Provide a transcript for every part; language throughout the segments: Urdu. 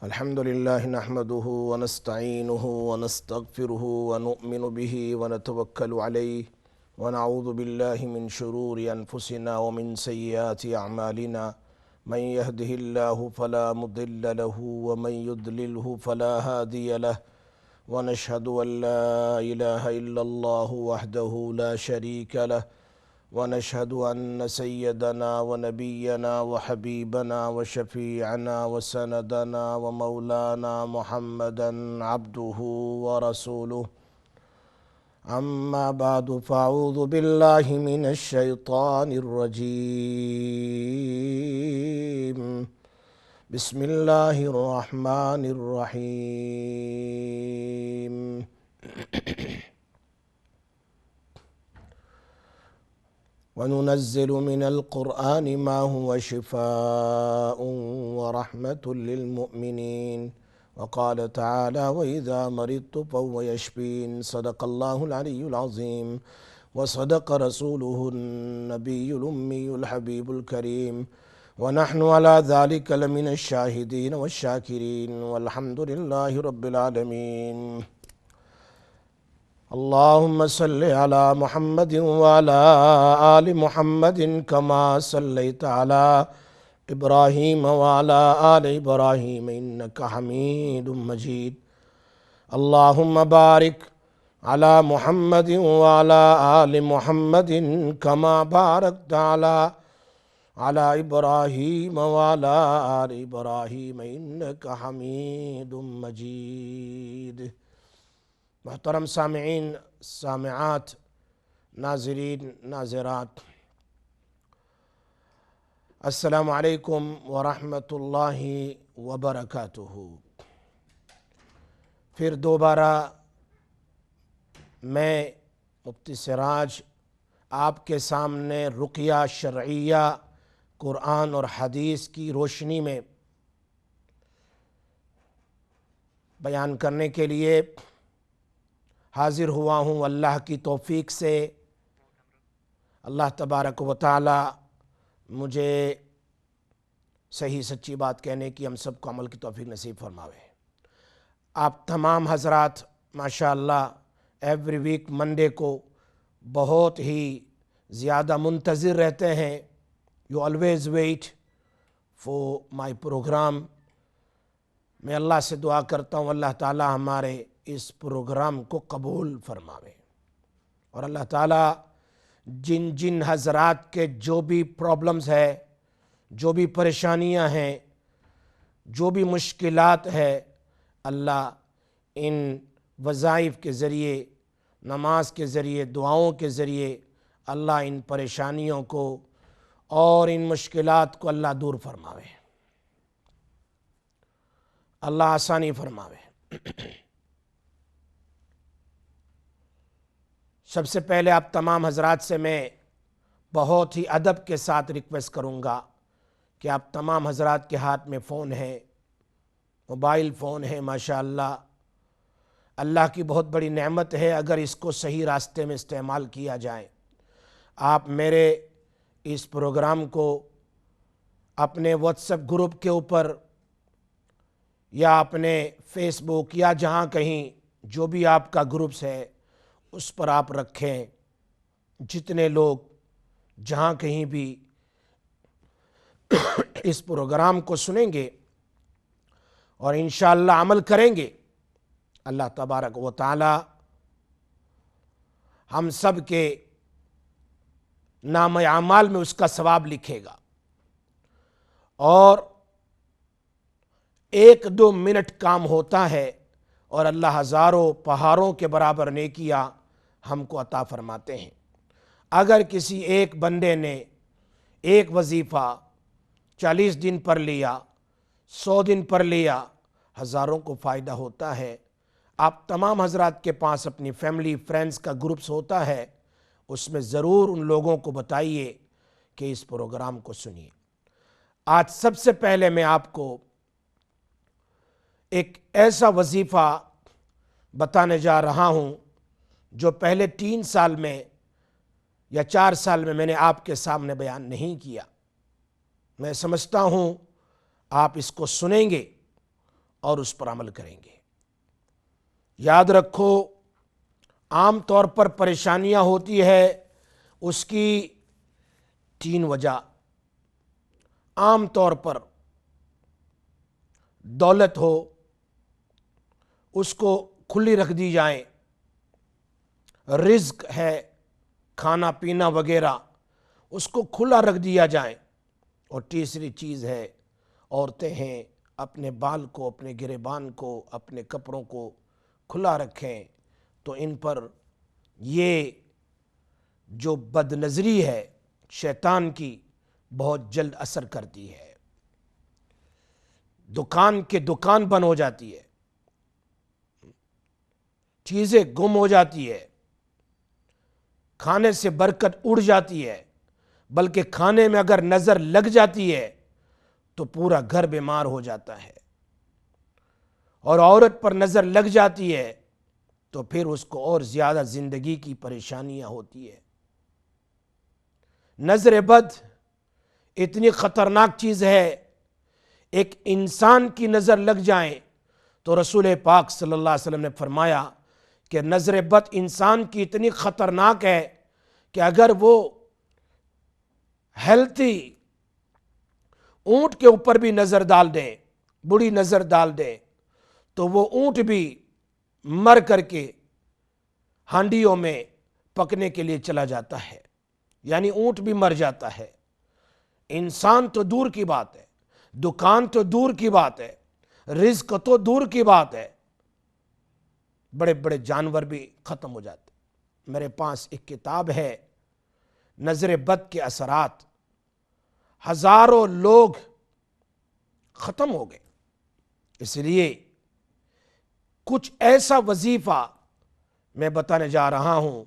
الحمد لله نحمده ونستعينه ونستغفره ونؤمن به ونتوكل عليه ونعوذ بالله من شرور أنفسنا ومن سيئات أعمالنا من يهده الله فلا مضل له ومن يضلله فلا هادي له ونشهد أن لا إله إلا الله وحده لا شريك له ونشهد أن سيدنا ونبينا وحبيبنا وشفيعنا وسندنا ومولانا محمدا عبده ورسوله. أما بعد فأعوذ بالله من الشيطان الرجيم. بسم الله الرحمن الرحيم. وننزل من القرآن ما هو شفاء ورحمة للمؤمنين. وقال تعالى: وإذا مرضت فهو يشفين. صدق الله العلي العظيم وصدق رسوله النبي الأمي الحبيب الكريم، ونحن على ذلك لمن الشاهدين والشاكرين، والحمد لله رب العالمين. اللهم صل على محمد وعلى آل محمد كما صليت على إبراهيم وعلى آل إبراهيم إنك حميد مجيد. اللهم بارك على محمد وعلى آل محمد كما باركت على إبراهيم وعلى آل إبراهيم إنك حميد مجيد. محترم سامعین، سامعات، ناظرین، ناظرات، السلام علیکم ورحمۃ اللہ وبرکاتہ۔ پھر دوبارہ میں مفتی سراج آپ کے سامنے رقیہ شرعیہ قرآن اور حدیث کی روشنی میں بیان کرنے کے لیے حاضر ہوا ہوں۔ اللہ کی توفیق سے اللہ تبارک و تعالی مجھے صحیح سچی بات کہنے کی، ہم سب کو عمل کی توفیق نصیب فرماوے۔ آپ تمام حضرات ماشاءاللہ ایوری ویک منڈے کو بہت ہی زیادہ منتظر رہتے ہیں۔ You always wait for my programme. میں اللہ سے دعا کرتا ہوں اللہ تعالی ہمارے اس پروگرام کو قبول فرماوے، اور اللہ تعالیٰ جن جن حضرات کے جو بھی پرابلمز ہے، جو بھی پریشانیاں ہیں، جو بھی مشکلات ہے، اللہ ان وظائف کے ذریعے، نماز کے ذریعے، دعاؤں کے ذریعے اللہ ان پریشانیوں کو اور ان مشکلات کو اللہ دور فرماوے، اللہ آسانی فرماوے۔ سب سے پہلے آپ تمام حضرات سے میں بہت ہی ادب کے ساتھ ریکویسٹ کروں گا کہ آپ تمام حضرات کے ہاتھ میں فون ہے، موبائل فون ہے، ماشاءاللہ اللہ کی بہت بڑی نعمت ہے اگر اس کو صحیح راستے میں استعمال کیا جائے۔ آپ میرے اس پروگرام کو اپنے واٹس ایپ گروپ کے اوپر یا اپنے فیس بک یا جہاں کہیں جو بھی آپ کا گروپس ہے اس پر آپ رکھیں۔ جتنے لوگ جہاں کہیں بھی اس پروگرام کو سنیں گے اور انشاءاللہ عمل کریں گے، اللہ تبارک و تعالی ہم سب کے نام اعمال میں اس کا ثواب لکھے گا، اور 1-2 منٹ کام ہوتا ہے اور اللہ ہزاروں پہاڑوں کے برابر نیکیاں ہم کو عطا فرماتے ہیں۔ اگر کسی ایک بندے نے ایک وظیفہ 40 دن پر لیا، 100 دن پر لیا، ہزاروں کو فائدہ ہوتا ہے۔ آپ تمام حضرات کے پاس اپنی فیملی فرینڈز کا گروپس ہوتا ہے، اس میں ضرور ان لوگوں کو بتائیے کہ اس پروگرام کو سنیے۔ آج سب سے پہلے میں آپ کو ایک ایسا وظیفہ بتانے جا رہا ہوں جو پہلے 3 سال میں یا 4 سال میں نے آپ کے سامنے بیان نہیں کیا۔ میں سمجھتا ہوں آپ اس کو سنیں گے اور اس پر عمل کریں گے۔ یاد رکھو، عام طور پر پریشانیاں ہوتی ہے، اس کی 3 وجہ۔ عام طور پر دولت ہو، اس کو کھلی رکھ دی جائیں، رزق ہے، کھانا پینا وغیرہ، اس کو کھلا رکھ دیا جائے۔ اور تیسری چیز ہے، عورتیں ہیں، اپنے بال کو، اپنے گریبان کو، اپنے کپڑوں کو کھلا رکھیں، تو ان پر یہ جو بد نظری ہے شیطان کی بہت جلد اثر کرتی ہے۔ دکان کے دکان بند ہو جاتی ہے، چیزیں گم ہو جاتی ہے، کھانے سے برکت اڑ جاتی ہے، بلکہ کھانے میں اگر نظر لگ جاتی ہے تو پورا گھر بیمار ہو جاتا ہے، اور عورت پر نظر لگ جاتی ہے تو پھر اس کو اور زیادہ زندگی کی پریشانیاں ہوتی ہے۔ نظر بد اتنی خطرناک چیز ہے، ایک انسان کی نظر لگ جائیں تو رسول پاک صلی اللہ علیہ وسلم نے فرمایا کہ نظر بد انسان کی اتنی خطرناک ہے کہ اگر وہ ہیلتھی اونٹ کے اوپر بھی نظر ڈال دیں، بری نظر ڈال دیں، تو وہ اونٹ بھی مر کر کے ہانڈیوں میں پکنے کے لیے چلا جاتا ہے، یعنی اونٹ بھی مر جاتا ہے۔ انسان تو دور کی بات ہے، دکان تو دور کی بات ہے، رزق تو دور کی بات ہے، بڑے بڑے جانور بھی ختم ہو جاتے۔ میرے پاس ایک کتاب ہے، نظر بد کے اثرات، ہزاروں لوگ ختم ہو گئے۔ اس لیے کچھ ایسا وظیفہ میں بتانے جا رہا ہوں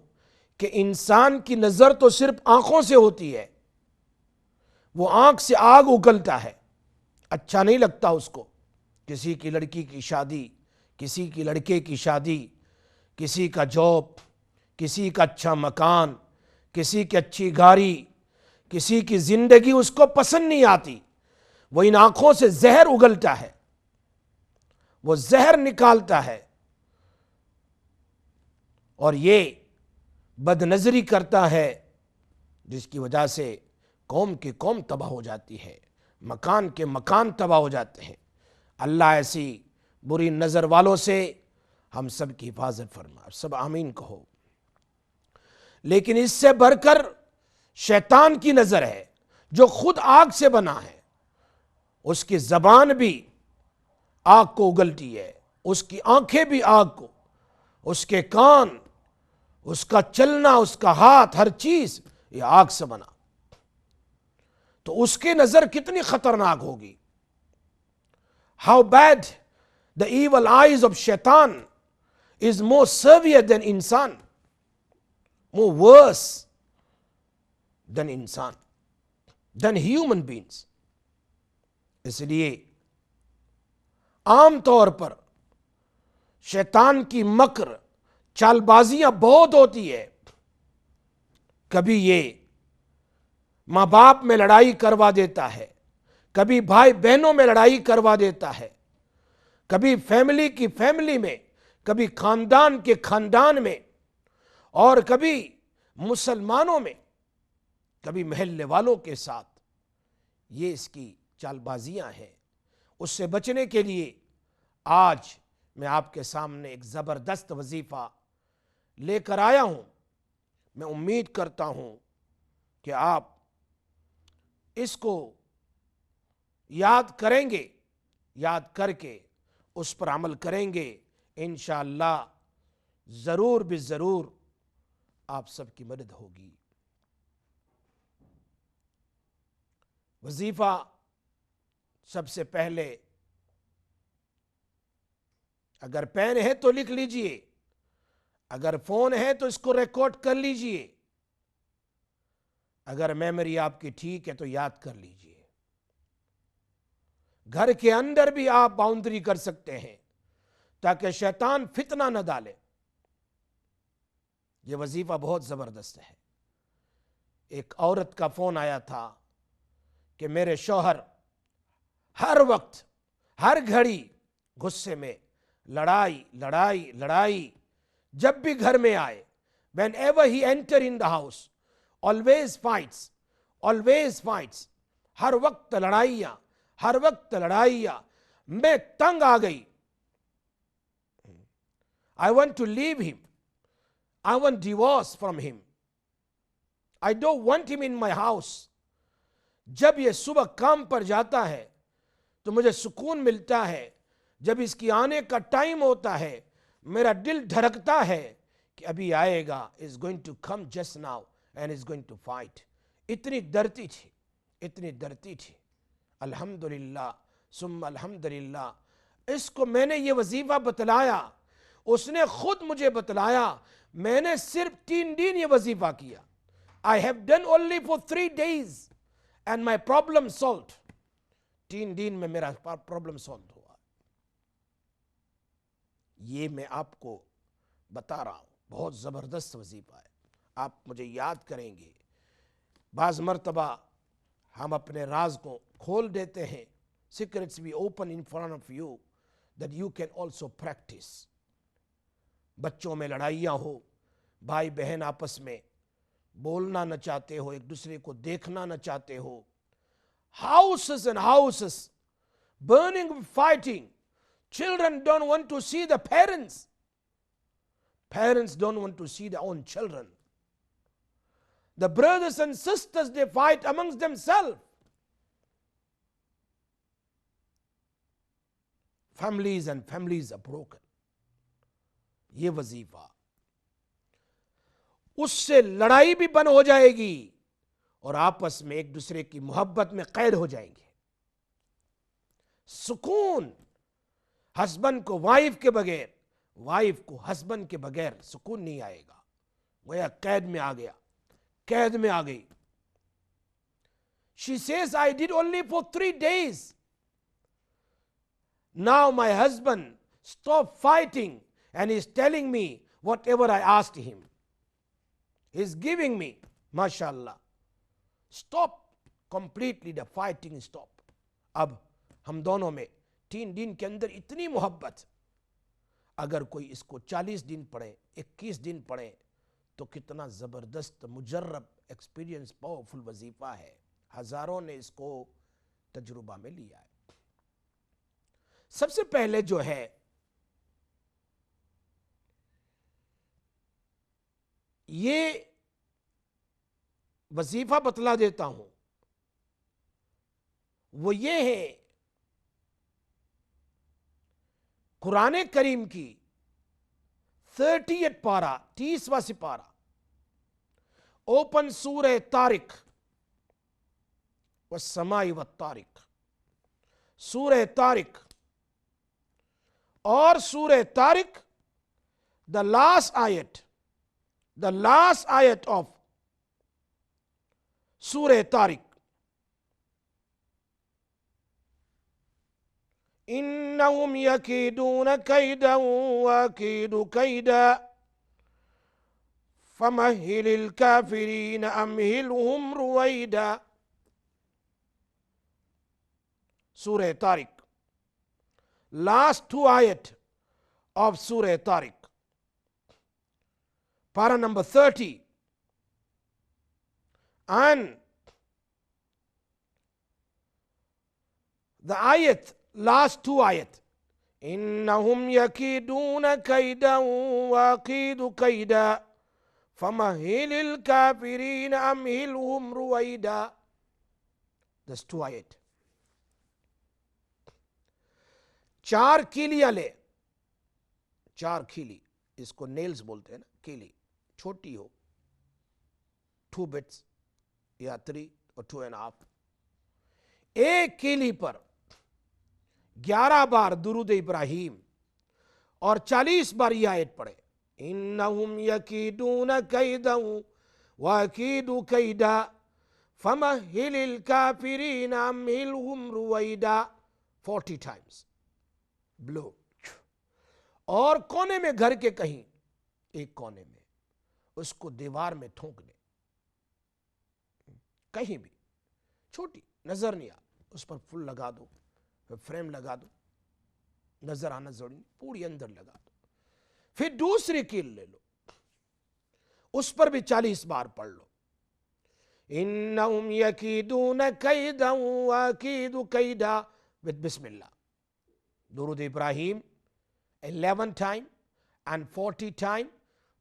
کہ انسان کی نظر تو صرف آنکھوں سے ہوتی ہے، وہ آنکھ سے آگ اگلتا ہے، اچھا نہیں لگتا اس کو۔ کسی کی لڑکی کی شادی، کسی کی لڑکے کی شادی، کسی کا جاب، کسی کا اچھا مکان، کسی کی اچھی گاڑی، کسی کی زندگی اس کو پسند نہیں آتی، وہ ان آنکھوں سے زہر اگلتا ہے، وہ زہر نکالتا ہے، اور یہ بد نظری کرتا ہے، جس کی وجہ سے قوم کی قوم تباہ ہو جاتی ہے، مکان کے مکان تباہ ہو جاتے ہیں۔ اللہ ایسی بری نظر والوں سے ہم سب کی حفاظت فرما، سب آمین کہو۔ لیکن اس سے بڑھ کر شیطان کی نظر ہے، جو خود آگ سے بنا ہے، اس کی زبان بھی آگ کو اگلتی ہے، اس کی آنکھیں بھی آگ کو، اس کے کان، اس کا چلنا، اس کا ہاتھ، ہر چیز یہ آگ سے بنا، تو اس کی نظر کتنی خطرناک ہوگی۔ How bad the evil eyes of shaitan is more severe than insan, more worse than insan, than human beings۔ اس لیے عام طور پر شیطان کی مکر چال بازیاں بہت ہوتی ہے۔ کبھی یہ ماں باپ میں لڑائی کروا دیتا ہے، کبھی بھائی بہنوں میں لڑائی کروا دیتا ہے، کبھی فیملی کی فیملی میں، کبھی خاندان کے خاندان میں، اور کبھی مسلمانوں میں، کبھی محلے والوں کے ساتھ۔ یہ اس کی چال بازیاں ہیں۔ اس سے بچنے کے لیے آج میں آپ کے سامنے ایک زبردست وظیفہ لے کر آیا ہوں۔ میں امید کرتا ہوں کہ آپ اس کو یاد کریں گے، یاد کر کے اس پر عمل کریں گے، انشاءاللہ ضرور بھی ضرور آپ سب کی مدد ہوگی۔ وظیفہ سب سے پہلے، اگر پین ہے تو لکھ لیجئے، اگر فون ہے تو اس کو ریکارڈ کر لیجئے، اگر میموری آپ کی ٹھیک ہے تو یاد کر لیجئے۔ گھر کے اندر بھی آپ باؤنڈری کر سکتے ہیں تاکہ شیطان فتنہ نہ ڈالے۔ یہ وظیفہ بہت زبردست ہے۔ ایک عورت کا فون آیا تھا کہ میرے شوہر ہر وقت، ہر گھڑی غصے میں لڑائی لڑائی لڑائی جب بھی گھر میں آئے, whenever he enter in the house, always fights, always fights, ہر وقت لڑائیاں, ہر وقت لڑائیاں. میں تنگ آ گئی. I want to leave him. I want divorce from him. I don't want him in my house. جب یہ صبح کام پر جاتا ہے تو مجھے سکون ملتا ہے. جب اس کی آنے کا ٹائم ہوتا ہے میرا دل دھڑکتا ہے کہ ابھی آئے گا, is going to come just now and is going to fight. اتنی ڈرتی تھی, اتنی ڈرتی تھی. الحمدللہ ثم الحمدللہ, اس کو میں نے یہ وظیفہ بتلایا, اس نے خود مجھے بتلایا. میں نے صرف 3 دن یہ وظیفہ کیا. I have done only for 3 days and my problem solved. 3 دن میں میرا پرابلم سالو ہوا. یہ میں آپ کو بتا رہا ہوں, بہت زبردست وظیفہ ہے. آپ مجھے یاد کریں گے. بعض مرتبہ ہم اپنے راز کو کھول دیتے ہیں. Secrets we open in front of you that you can also practice. بچوں میں لڑائیاں ہو, بھائی بہن آپس میں بولنا نہ چاہتے ہو, ایک دوسرے کو دیکھنا نہ چاہتے ہو. Houses and houses burning with fighting. Children don't want to see the parents. Parents don't want to see their own children. The brothers and sisters, they fight amongst themselves. Families and families are broken. یہ وظیفہ, اس سے لڑائی بھی بند ہو جائے گی اور آپس میں ایک دوسرے کی محبت میں قید ہو جائیں گے. سکون, ہسبینڈ کو وائف کے بغیر, وائف کو ہسبینڈ کے بغیر سکون نہیں آئے گا. گویا قید میں آ گیا, قید میں آ گئی. She says, I did only for 3 days. Now my husband stopped fighting and he's telling me whatever I asked him. He's giving me, mashallah. Stop completely the fighting, stop. اب ہم دونوں میں 3 دن کے اندر اتنی محبت. اگر کوئی اس کو 40 دن پڑھے, 21 دن پڑھے تو کتنا زبردست مجرب ایکسپیرینس پاورفل وظیفہ ہے. ہزاروں نے اس کو تجربہ میں لیا ہے. سب سے پہلے جو ہے یہ وظیفہ بتلا دیتا ہوں, وہ یہ ہے قرآن کریم کی 30th پارہ, 30واں سپارہ. اوپن سورہ طارق, والسماء والطارق. سورہ طارق اور سورہ Tariq, the last ayat of سورہ طارق. انہم یکیدون کیدا واکید کیدا فمہل الکافرین امہلہم رویدا. سورہ Tariq, last 2 ayat of Surah Tariq. Para number 30. And the ayat, last 2 ayat. إنهم يكيدون كيدا وأكيد كيدا فمهل الكافرين أمهلهم رويدا. That's 2 ayat. 4 کیلیاں لے, 4 کیلی, اس کو نیلز بولتے ہیں نا, کیلی چھوٹی ہو, 2 bits یا 3 اور 2.5. ایک کیلی پر 11 بار درود ابراہیم اور 40 بار یہ آیت پڑھے. انہم یکیدون کیدا واکید کیدا فمہل الکافرین امہلہم رویدا. 40 times. بلو. اور کونے میں, گھر کے کہیں ایک کونے میں اس کو دیوار میں ٹھونک دے, کہیں بھی چھوٹی نظر نہیں آ, اس پر پھول لگا دو, فریم لگا دو, نظر آنا ضروری نہیں، پوری اندر لگا دو. پھر دوسری کیل لے لو، اس پر بھی 40 بار پڑھ لو. انہم یکیدون کیدا واکید کیدا with بسم اللہ. درود ابراہیم 11 time and 40 time,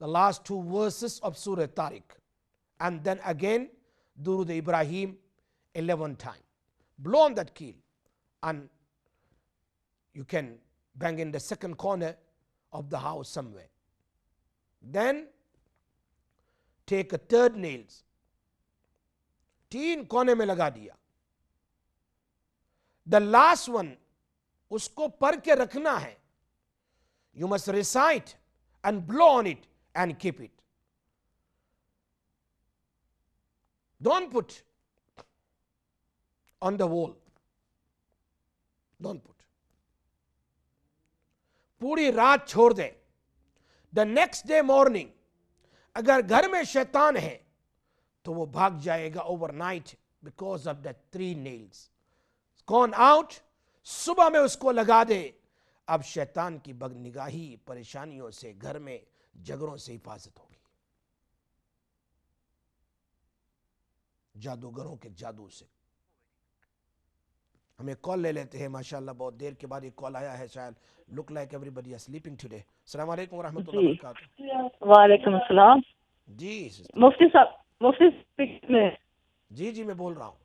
the last 2 verses of Surah Tariq, and then again Durud Ibrahim 11 time. Blow on that keel and you can bang in the second corner of the house somewhere. Then take a third nails, 3 کونے میں لگا دیا. The last one اس کو پڑھ کے رکھنا ہے. You must recite and blow on it and keep it. Don't put on the wall. Don't put. پوری رات چھوڑ دیں. The next day morning اگر گھر میں شیطان ہے تو وہ بھاگ جائے گا overnight because of the 3 nails. It's gone out. صبح میں اس کو لگا دے. اب شیطان کی بد نگاہی، پریشانیوں سے، گھر میں جھگڑوں سے حفاظت ہوگی، جادوگروں کے جادو سے. ہم ایک کال لے لیتے ہیں ماشاءاللہ، بہت دیر کے بعد ایک کال آیا ہے، شاید look like everybody is sleeping today. السلام علیکم ورحمۃ اللہ وبرکاتہ. وعلیکم السلام. جی مفتی صاحب میں جی میں بول رہا ہوں.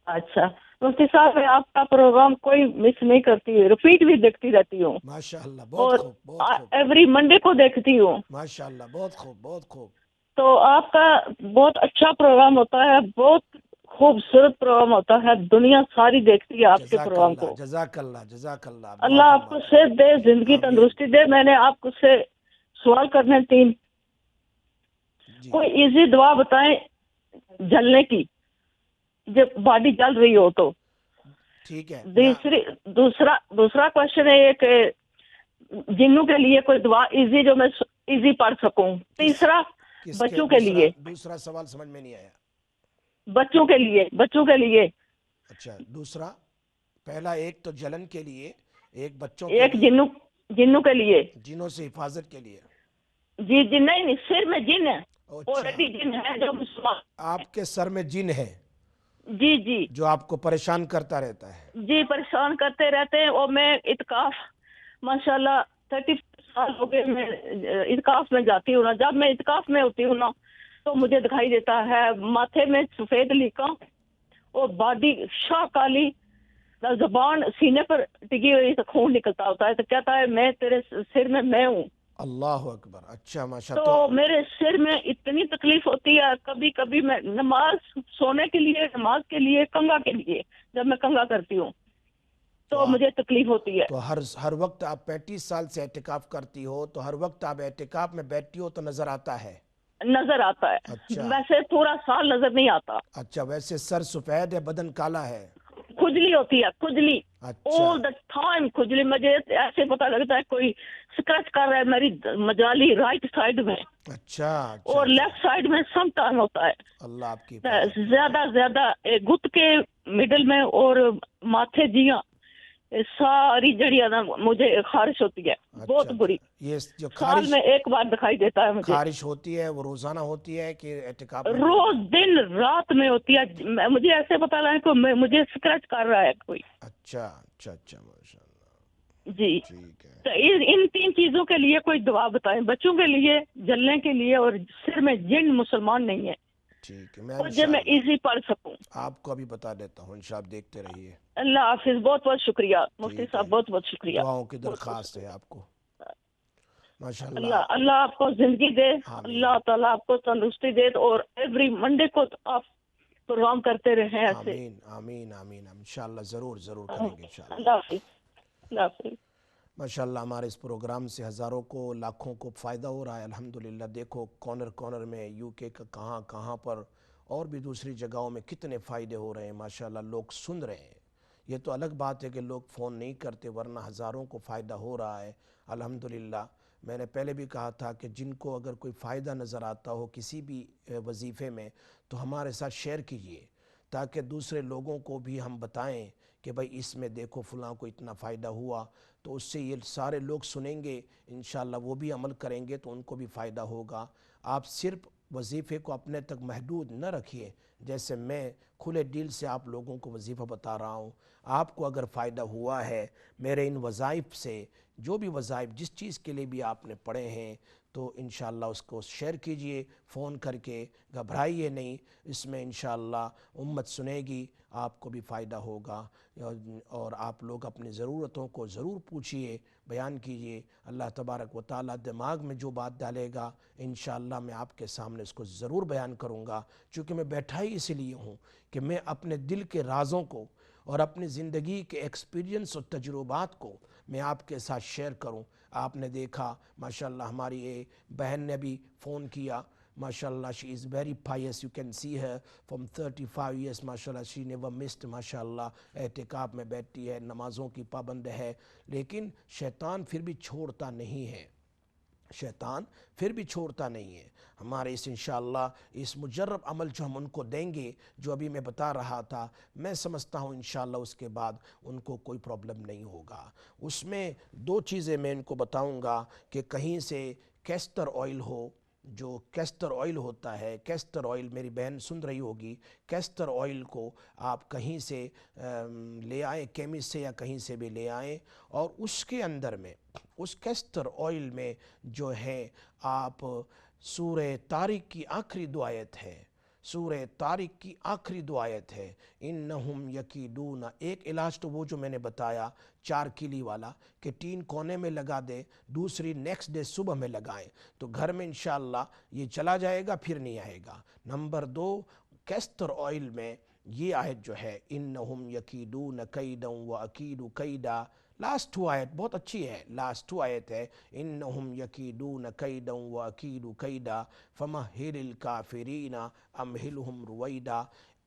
اچھا مفتی صاحب، میں آپ کا پروگرام کوئی مس نہیں کرتی، ریپیٹ بھی دیکھتی رہتی ہوں ماشاءاللہ، اور بہت خوب، بہت خوب، ایوری منڈے کو دیکھتی ہوں. ماشاءاللہ، بہت خوب، بہت خوب. تو آپ کا بہت اچھا پروگرام ہوتا ہے، بہت خوبصورت پروگرام ہوتا ہے، دنیا ساری دیکھتی ہے آپ کے جزاک پروگرام اللہ، کو. جزاک اللہ، جزاک اللہ. اللہ آپ کو صحت دے، زندگی آمین. تندرستی دے. میں نے آپ کو سے سوال کرنے 3. جی کوئی ایزی دعا بتائیں جلنے کی، جب باڈی جل رہی ہو تو. ٹھیک ہے. دوسرا کوشچن ہے یہ کہ جنوں کے لیے کوئی دعا ایزی جو میں ایزی پڑھ سکوں. تیسرا بچوں کے لیے. دوسرا سوال سمجھ میں نہیں آیا. بچوں کے لیے. اچھا، دوسرا، پہلا ایک تو جلن کے لیے، ایک بچوں ایک کے لیے، جنوں کے لیے، جنوں سے حفاظت کے لیے. جی جی نہیں سر میں جن ہے، اچھا، آلریڈی جن ہے جو مسلمان. آپ کے سر میں جن ہے جی جو آپ کو پریشان کرتا رہتا ہے. جی پریشان کرتے رہتے ہیں. اور میں اعتکاف ماشاءاللہ 30 سال ہو گئے میں اعتکاف میں جاتی ہوں نا. جب میں اعتکاف میں ہوتی ہوں نا تو مجھے دکھائی دیتا ہے ماتھے میں سفید لیکا اور باڈی شاہ کالی، زبان سینے پر ٹکی ہوئی تو خون نکلتا ہوتا ہے. تو کہتا ہے میں تیرے سر میں ہوں. اللہ اکبر. اچھا، ماشاء تو میرے سر میں اتنی تکلیف ہوتی ہے. کبھی کبھی میں نماز سونے کے لیے، نماز کے لیے، کنگا کے لیے جب میں کنگا کرتی ہوں تو مجھے تکلیف ہوتی ہے. تو ہر وقت آپ 35 سال سے اعتکاف کرتی ہو تو ہر وقت آپ اعتکاف میں بیٹھتی ہو تو نظر آتا ہے؟ نظر آتا ہے. اچھا، ویسے پورا سال نظر نہیں آتا. اچھا. ویسے سر سفید ہے، بدن کالا ہے؟ کھجلی ہوتی ہے، کھجلی اچھا، all the time. کھجلی مجھے ایسے پتہ لگتا ہے کوئی اسکریچ کر رہا ہے میری مجالی رائٹ سائڈ میں اچھا، اور لیفٹ سائڈ میں سم ٹائم ہوتا ہے. اللہ آپ کی حفاظت کرے. زیادہ گت کے مڈل میں اور ماتھے جیاں ساری جڑیاں نا مجھے خارش ہوتی ہے بہت بری. یہ جو سال میں ایک بار دکھائی دیتا ہے مجھے. خارش ہوتی ہے وہ روزانہ ہوتی ہے کہ اعتکاف میں؟ روز دن رات میں ہوتی ہے. مجھے ایسے پتا لگا کہ مجھے اسکریچ کر رہا ہے کوئی. اچھا، ماشاء اللہ. جی ٹھیک ہے. تو ان 3 چیزوں کے لیے کوئی دعا بتائیں، بچوں کے لیے، جلنے کے لیے اور سر میں جن مسلمان نہیں ہے. ٹھیک ہے، اور جب میں ایزی پڑھ سکوں. آپ کو ابھی بتا دیتا ہوں، انشاءاللہ دیکھتے رہیے. اللہ حافظ. بہت بہت شکریہ مفتی صاحب، بہت بہت شکریہ. دعاؤں کی درخواست ہے آپ کو. ماشاءاللہ. اللہ آپ کو زندگی دے. اللہ تعالیٰ آپ کو تندرستی دے اور ایوری منڈے کو آپ پروگرام کرتے رہیں ایسے. آمین. انشاءاللہ ضرور کریں گے انشاءاللہ. اللہ حافظ. اللہ حافظ. ماشاءاللہ ہمارے اس پروگرام سے ہزاروں کو، لاکھوں کو فائدہ ہو رہا ہے الحمدللہ. دیکھو کارنر میں یو کے کا کہاں پر اور بھی دوسری جگہوں میں کتنے فائدے ہو رہے ہیں. ماشاءاللہ لوگ سن رہے ہیں. یہ تو الگ بات ہے کہ لوگ فون نہیں کرتے، ورنہ ہزاروں کو فائدہ ہو رہا ہے الحمدللہ. میں نے پہلے بھی کہا تھا کہ جن کو اگر کوئی فائدہ نظر آتا ہو کسی بھی وظیفے میں تو ہمارے ساتھ شیئر کیجئے تاکہ دوسرے لوگوں کو بھی ہم بتائیں کہ بھائی اس میں دیکھو فلاں کو اتنا فائدہ ہوا، تو اس سے یہ سارے لوگ سنیں گے، انشاءاللہ وہ بھی عمل کریں گے تو ان کو بھی فائدہ ہوگا۔ آپ صرف وظیفے کو اپنے تک محدود نہ رکھیے، جیسے میں کھلے دل سے آپ لوگوں کو وظیفہ بتا رہا ہوں، آپ کو اگر فائدہ ہوا ہے میرے ان وظائف سے، جو بھی وظائف جس چیز کے لیے بھی آپ نے پڑھے ہیں، تو انشاءاللہ اس کو شیئر کیجئے فون کر کے، گھبرائیے نہیں، اس میں انشاءاللہ امت سنے گی، آپ کو بھی فائدہ ہوگا، اور آپ لوگ اپنی ضرورتوں کو ضرور پوچھئے، بیان کیجئے۔ اللہ تبارک و تعالیٰ دماغ میں جو بات ڈالے گا انشاءاللہ میں آپ کے سامنے اس کو ضرور بیان کروں گا، چونکہ میں بیٹھا ہی اس لیے ہوں کہ میں اپنے دل کے رازوں کو اور اپنی زندگی کے ایکسپیرینس اور تجربات کو میں آپ کے ساتھ شیئر کروں۔ آپ نے دیکھا ماشاءاللہ ہماری ایک بہن نے بھی فون کیا، ماشاءاللہ she is very pious, you can see her from 35 years ماشاءاللہ she never missed ماشاءاللہ، اعتکاف میں بیٹھتی ہے، نمازوں کی پابند ہے، لیکن شیطان پھر بھی چھوڑتا نہیں ہے، شیطان پھر بھی چھوڑتا نہیں ہے۔ ہمارے اس انشاءاللہ اس مجرب عمل جو ہم ان کو دیں گے، جو ابھی میں بتا رہا تھا، میں سمجھتا ہوں انشاءاللہ اس کے بعد ان کو کوئی پرابلم نہیں ہوگا۔ اس میں دو چیزیں میں ان کو بتاؤں گا کہ کہیں سے کیسٹر آئل ہو، جو کیسٹر آئل ہوتا ہے، کیسٹر آئل میری بہن سن رہی ہوگی، کیسٹر آئل کو آپ کہیں سے لے آئیں، کیمسٹ سے یا کہیں سے بھی لے آئیں، اور اس کے اندر میں اس کیسٹر آئل میں جو ہے آپ سورہ طارق کی آخری دو آیت ہے، سورہ طارق کی آخری دو آیت ہے، انہم یکیدون، ایک علاج تو وہ جو میں نے بتایا 4 کلی والا کہ 3 کونے میں لگا دے، دوسری نیکسٹ ڈے صبح میں لگائیں تو گھر میں انشاءاللہ یہ چلا جائے گا، پھر نہیں آئے گا۔ نمبر 2، کیسٹر آئل میں یہ آیت جو ہے انہم یکیدون کیدا واکید کیدا، لاسٹ 2 آیت بہت اچھی ہے، لاسٹ 2 آیت ہے انہم یکیدون کیدا واکید کیدا فمہل الکافرین امہلہم رویدا۔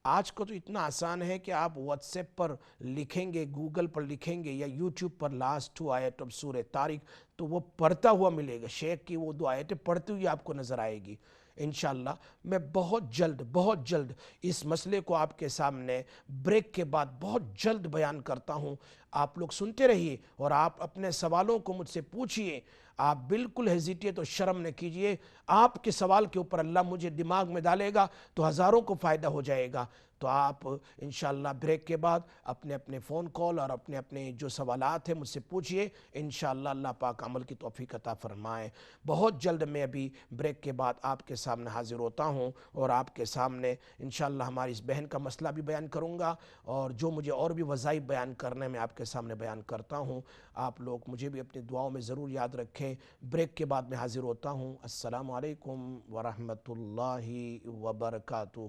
آج کو تو اتنا آسان ہے کہ آپ واٹس ایپ پر لکھیں گے، گوگل پر لکھیں گے یا یوٹیوب پر لاسٹ 2 آیت اب سورہ طارق، تو وہ پڑھتا ہوا ملے گا، شیخ کی وہ 2 آیتیں پڑھتی ہوئی آپ کو نظر آئے گی انشاءاللہ۔ میں بہت جلد اس مسئلے کو آپ کے سامنے بریک کے بعد بہت جلد بیان کرتا ہوں، آپ لوگ سنتے رہیے اور آپ اپنے سوالوں کو مجھ سے پوچھئے، آپ بالکل ہیزیٹیٹ اور شرم نہ کیجئے، آپ کے سوال کے اوپر اللہ مجھے دماغ میں ڈالے گا تو ہزاروں کو فائدہ ہو جائے گا۔ تو آپ انشاءاللہ بریک کے بعد اپنے اپنے فون کال اور اپنے اپنے جو سوالات ہیں مجھ سے پوچھئے، انشاءاللہ اللہ پاک عمل کی توفیق عطا فرمائے۔ بہت جلد میں ابھی بریک کے بعد آپ کے سامنے حاضر ہوتا ہوں اور آپ کے سامنے انشاءاللہ ہماری اس بہن کا مسئلہ بھی بیان کروں گا، اور جو مجھے اور بھی وظائف بیان کرنے میں آپ کے سامنے بیان کرتا ہوں۔ آپ لوگ مجھے بھی اپنی دعاؤں میں ضرور یاد رکھیں۔ بریک کے بعد میں حاضر ہوتا ہوں۔ السلام علیکم ورحمۃ اللہ وبرکاتہ،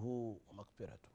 مغفرت۔